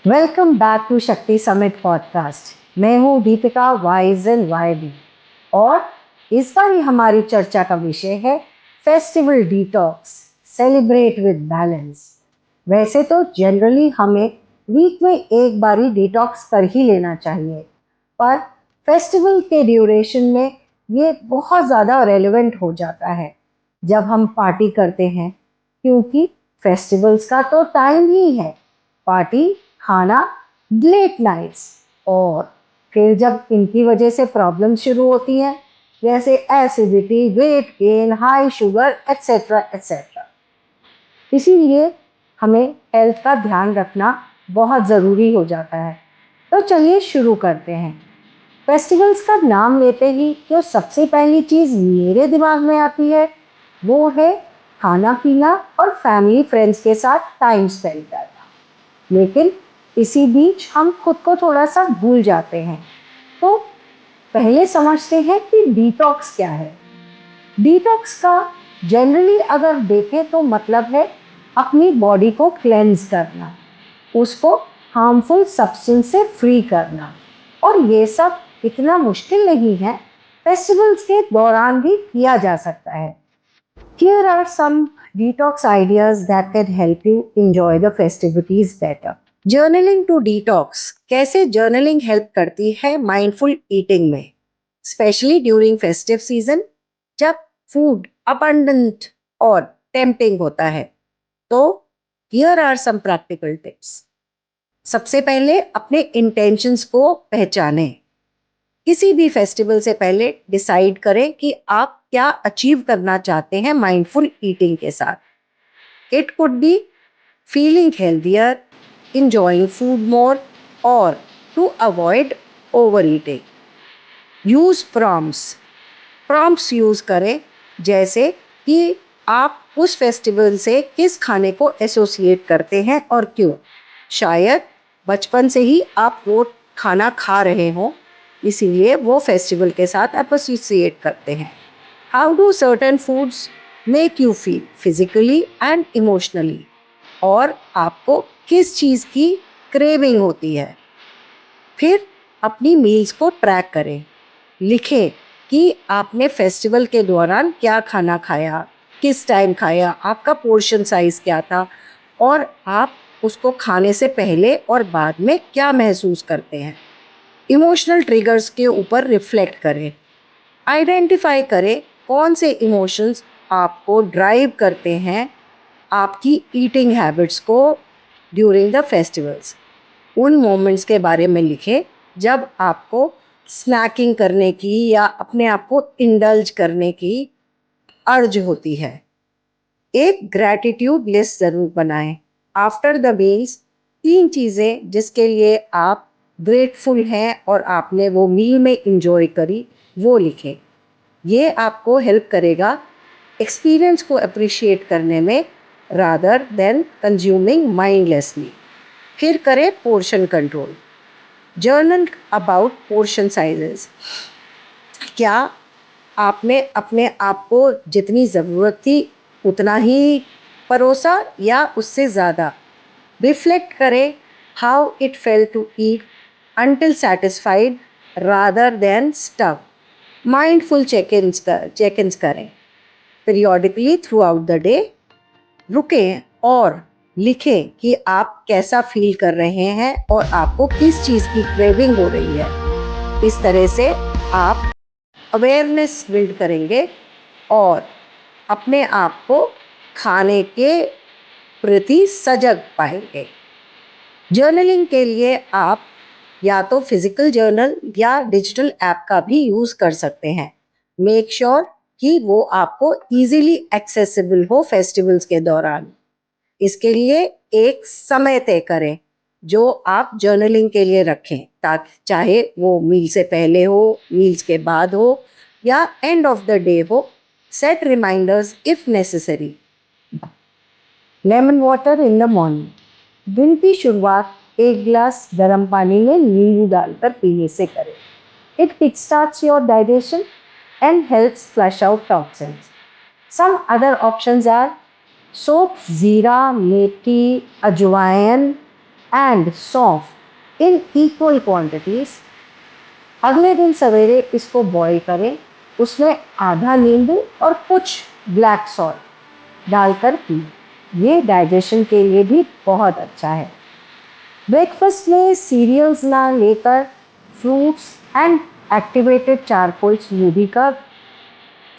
Welcome back to शक्ति summit podcast. मैं हूँ दीपिका वाइज एंड वाईबी और इस बार हमारी चर्चा का विषय है festival detox, celebrate with balance. वैसे तो जनरली हमें वीक में एक बार ही डिटॉक्स कर ही लेना चाहिए, पर फेस्टिवल के ड्यूरेशन में ये बहुत ज़्यादा रेलेवेंट हो जाता है जब हम पार्टी करते हैं, क्योंकि फेस्टिवल्स का तो टाइम ही है पार्टी, खाना, लेट नाइट्स। और फिर जब इनकी वजह से प्रॉब्लम शुरू होती हैं, जैसे acidity, weight gain, high sugar, etcetera etcetera. इसीलिए हमें हेल्थ का ध्यान रखना बहुत ज़रूरी हो जाता है। तो चलिए शुरू करते हैं। फेस्टिवल्स का नाम लेते ही जो सबसे पहली चीज़ मेरे दिमाग में आती है वो है खाना पीना और फैमिली फ्रेंड्स के साथ टाइम स्पेंड करना। लेकिन इसी बीच हम खुद को थोड़ा सा भूल जाते हैं। तो पहले समझते हैं कि डिटॉक्स क्या है। डिटॉक्स का जनरली अगर देखें तो मतलब है अपनी बॉडी को क्लेंज करना, उसको हार्मफुल सब्सटेंस से फ्री करना। और ये सब इतना मुश्किल नहीं है, फेस्टिवल्स के दौरान भी किया जा सकता है। Here are some detox ideas that can help you enjoy the festivities better. Journaling to detox. कैसे जर्नलिंग हेल्प करती है माइंडफुल ईटिंग में, स्पेशली ड्यूरिंग फेस्टिव सीजन जब फूड अबंडेंट और टेम्पटिंग होता है। तो here are some practical tips. सबसे पहले अपने इंटेंशंस को पहचानें। किसी भी फेस्टिवल से पहले डिसाइड करें कि आप क्या अचीव करना चाहते हैं माइंडफुल ईटिंग के साथ। It could be feeling healthier, enjoying food more, or to avoid overeating. Use prompts. Prompts use करें, जैसे कि आप उस फेस्टिवल से किस खाने को एसोसिएट करते हैं और क्यों। शायद बचपन से ही आप वो खाना खा रहे हों, इसीलिए वो फेस्टिवल के साथ एसोसिएट करते हैं। How do certain foods make you feel physically and emotionally, और आपको किस चीज़ की क्रेविंग होती है। फिर अपनी मील्स को ट्रैक करें। लिखें कि आपने फेस्टिवल के दौरान क्या खाना खाया, किस टाइम खाया, आपका पोर्शन साइज क्या था, और आप उसको खाने से पहले और बाद में क्या महसूस करते हैं। इमोशनल ट्रिगर्स के ऊपर रिफ्लेक्ट करें। आइडेंटिफाई करें कौन से इमोशंस आपको ड्राइव करते हैं आपकी ईटिंग हैबिट्स को ड्यूरिंग द फेस्टिवल्स। उन मोमेंट्स के बारे में लिखें जब आपको स्नैकिंग करने की या अपने आप को इंडल्ज करने की अर्ज होती है। एक ग्रैटिट्यूड लिस्ट ज़रूर बनाएं। आफ्टर द मील्स 3 चीज़ें जिसके लिए आप ग्रेटफुल हैं और आपने वो मील में इंजॉय करी, वो लिखें। ये आपको हेल्प करेगा एक्सपीरियंस को अप्रिशिएट करने में, रादर देन कंज्यूमिंग माइंडलेसली। फिर करें portion control. Journal about portion sizes. क्या आपने अपने आप को जितनी ज़रूरत थी उतना ही परोसा या उससे ज़्यादा। रिफ्लेक्ट करें how it fail to eat until satisfied rather than stuck. Mindful check-ins करें periodically throughout the day. रुकें और लिखें कि आप कैसा फील कर रहे हैं और आपको किस चीज़ की क्रेविंग हो रही है। इस तरह से आप अवेयरनेस बिल्ड करेंगे और अपने आप को खाने के प्रति सजग पाएंगे। जर्नलिंग के लिए आप या तो फिजिकल जर्नल या डिजिटल ऐप का भी यूज़ कर सकते हैं। मेक श्योर कि वो आपको इजीली एक्सेसिबल हो फेस्टिवल्स के दौरान। इसके लिए एक समय तय करें जो आप जर्नलिंग के लिए रखें, ताकि चाहे वो मील से पहले हो, मील्स के बाद हो या एंड ऑफ द डे हो। Set reminders if necessary. Lemon water in the morning. दिन की शुरुआत एक गिलास गर्म पानी में नींबू डालकर पीने से करें। It kickstarts your digestion and helps flush out toxins. Some other options are soap, जीरा, मेथी, अजवाइन एंड सौंफ इन इक्वल क्वांटिटीज। अगले दिन सवेरे इसको बॉईल करें, उसमें आधा नींबू और कुछ ब्लैक सॉल्ट डालकर पी। ये डाइजेशन के लिए भी बहुत अच्छा है। ब्रेकफास्ट में सीरियल्स ना लेकर fruits and activated charcoal smoothie का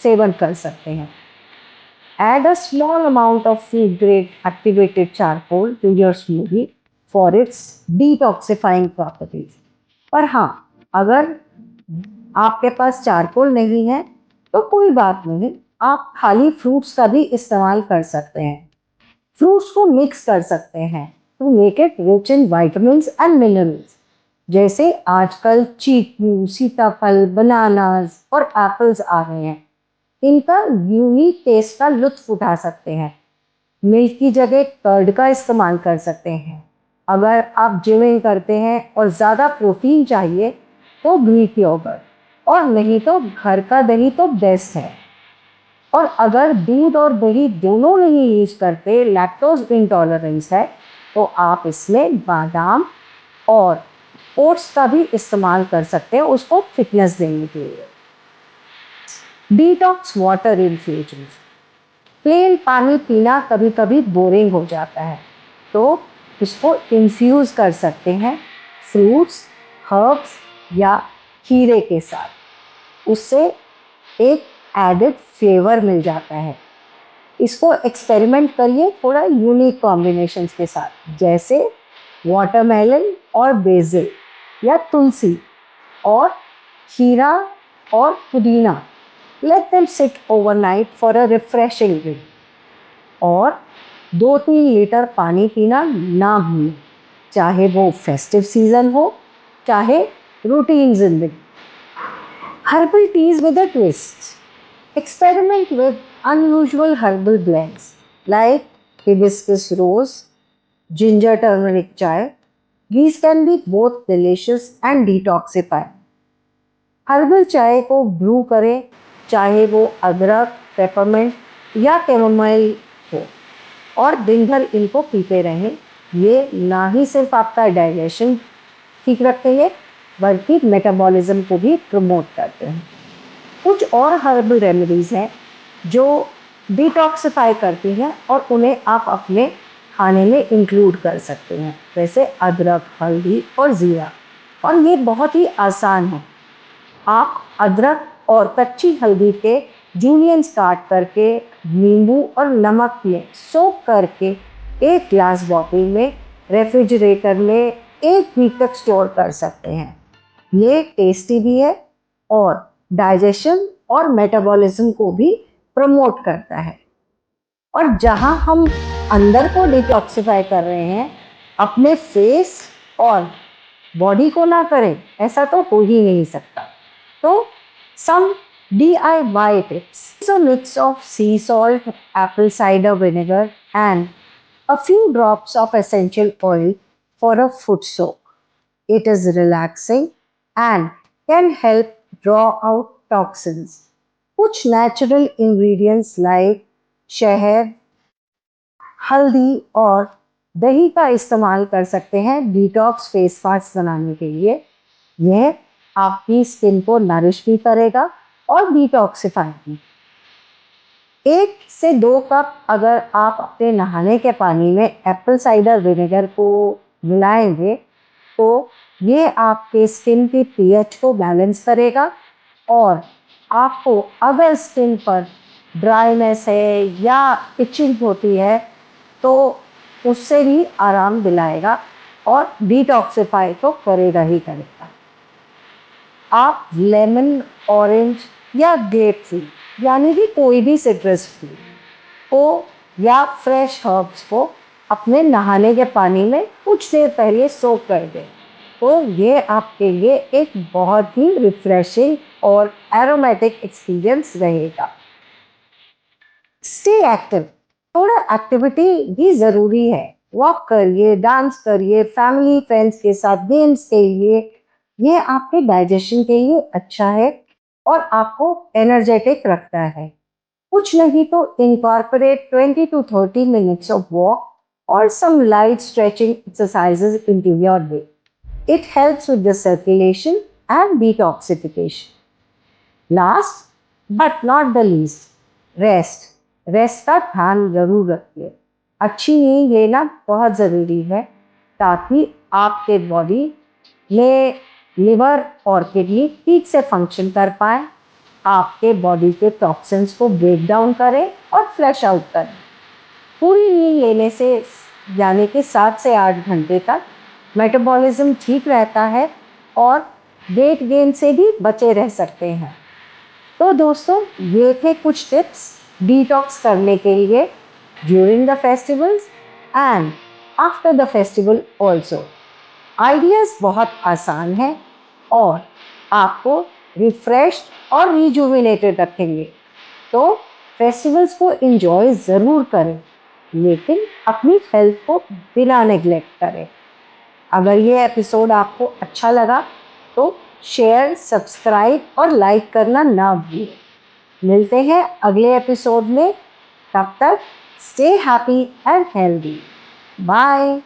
सेवन कर सकते हैं। Add a small amount of food grade activated charcoal to your smoothie for its detoxifying properties. पर हाँ, अगर आपके पास चारकोल नहीं है तो कोई बात नहीं, आप खाली फ्रूट्स का भी इस्तेमाल कर सकते हैं। फ्रूट्स को मिक्स कर सकते हैं to make it rich in vitamins and minerals. जैसे आजकल चीकू, सीताफल, बनानास और एप्पल्स आ रहे हैं, इनका यूनिक टेस्ट का लुत्फ उठा सकते हैं। मिल्क की जगह कर्ड का इस्तेमाल कर सकते हैं। अगर आप जिमिंग करते हैं और ज़्यादा प्रोटीन चाहिए तो ग्रीक योगर्ट, और नहीं तो घर का दही तो बेस्ट है। और अगर दूध और दही दोनों नहीं यूज करते, लैक्टोज इंटॉलरेंस है, तो आप इसमें बादाम और ओट्स का भी इस्तेमाल कर सकते हैं उसको थिकनेस देने के लिए। Detox water infusion. प्लेन पानी पीना कभी कभी बोरिंग हो जाता है, तो इसको इन्फ्यूज कर सकते हैं फ्रूट्स, हर्ब्स या खीरे के साथ। उससे एक एडेड फ्लेवर मिल जाता है। इसको एक्सपेरिमेंट करिए थोड़ा यूनिक कॉम्बिनेशंस के साथ, जैसे वाटरमेलन और बेसिल, या तुलसी और खीरा और पुदीना। Let them sit overnight for a refreshing drink. और 2-3 लीटर पानी पीना ना भूलें, चाहे वो फेस्टिव सीजन हो, चाहे रूटीन जिंदगी। Herbal teas with a twist. Experiment with unusual herbal blends like hibiscus rose, ginger turmeric chai. These can be both delicious and detoxifying. Herbal चाय को ब्रू करें, चाहे वो अदरक, पेपरमिंट या कैमोमाइल हो, और दिन भर इनको पीते रहें। ये ना ही सिर्फ आपका डाइजेशन ठीक रखेंगे, बल्कि मेटाबॉलिज्म को भी प्रमोट करते हैं। कुछ और हर्बल रेमेडीज़ हैं जो डिटॉक्सिफाई करती हैं और उन्हें आप अपने खाने में इंक्लूड कर सकते हैं, जैसे अदरक, हल्दी और ज़ीरा। और ये बहुत ही आसान है। आप अदरक और कच्ची हल्दी के जूलियंस काट करके नींबू और नमक में सोक करके एक ग्लास बॉटल में रेफ्रिजरेटर में 1 वीक तक स्टोर कर सकते हैं। ये टेस्टी भी है और डाइजेशन और मेटाबॉलिज्म को भी प्रमोट करता है। और जहां हम अंदर को डिटॉक्सिफाई कर रहे हैं, अपने फेस और बॉडी को ना करें, ऐसा तो हो ही नहीं सकता। तो some DIY tips. It's a mix of sea salt, apple cider vinegar, and a few drops of essential oil for a foot soak. It is relaxing and can help draw out toxins. कुछ natural ingredients like शहद, हल्दी और दही का इस्तेमाल कर सकते हैं डिटॉक्स फेस मास्क बनाने के लिए। यह आपकी स्किन को नरिश भी करेगा और डिटॉक्सिफाई भी। 1 से 2 कप अगर आप अपने नहाने के पानी में एप्पल साइडर विनेगर को मिलाएंगे, तो ये आपके स्किन की पीएच को बैलेंस करेगा और आपको अगर स्किन पर ड्राईनेस है या इचिंग होती है तो उससे भी आराम दिलाएगा और डिटॉक्सिफाई तो करेगा ही करेगा। आप लेमन, ऑरेंज या ग्रेप फ्रूट यानी कि कोई भी सिट्रस फ्रूट को या फ्रेश हर्ब्स को अपने नहाने के पानी में कुछ देर पहले सोक कर दें, तो ये आपके लिए एक बहुत ही रिफ्रेशिंग और एरोमेटिक एक्सपीरियंस रहेगा। Stay active. थोड़ा एक्टिविटी भी ज़रूरी है। वॉक करिए, डांस करिए, फैमिली फ्रेंड्स के साथ गेम्स खेलिए। ये आपके डाइजेशन के लिए अच्छा है और आपको एनर्जेटिक रखता है। कुछ नहीं तो incorporate 20 to 30 minutes of walk or some light stretching exercises into your day. It helps with the circulation and detoxification. Last but not the least, rest. Rest का ध्यान जरूर रखिए। अच्छी नींद लेना बहुत ज़रूरी है ताकि आपके बॉडी में लिवर और किडनी ठीक से फंक्शन कर पाए, आपके बॉडी के टॉक्सिन्स को ब्रेक डाउन करें और फ्लश आउट करें। पूरी नींद लेने से यानी कि 7 से 8 घंटे तक मेटाबॉलिज्म ठीक रहता है और वेट गेन से भी बचे रह सकते हैं। तो दोस्तों, ये थे कुछ टिप्स डिटॉक्स करने के लिए during the festivals and after the festival also. Ideas बहुत आसान है और आपको रिफ्रेश्ड और रिजुविनेटेड रखेंगे। तो फेस्टिवल्स को एंजॉय ज़रूर करें, लेकिन अपनी हेल्थ को बिना नेग्लेक्ट करें। अगर ये एपिसोड आपको अच्छा लगा तो शेयर, सब्सक्राइब और लाइक करना ना भूलें। मिलते हैं अगले एपिसोड में। तब तक stay happy and healthy. Bye.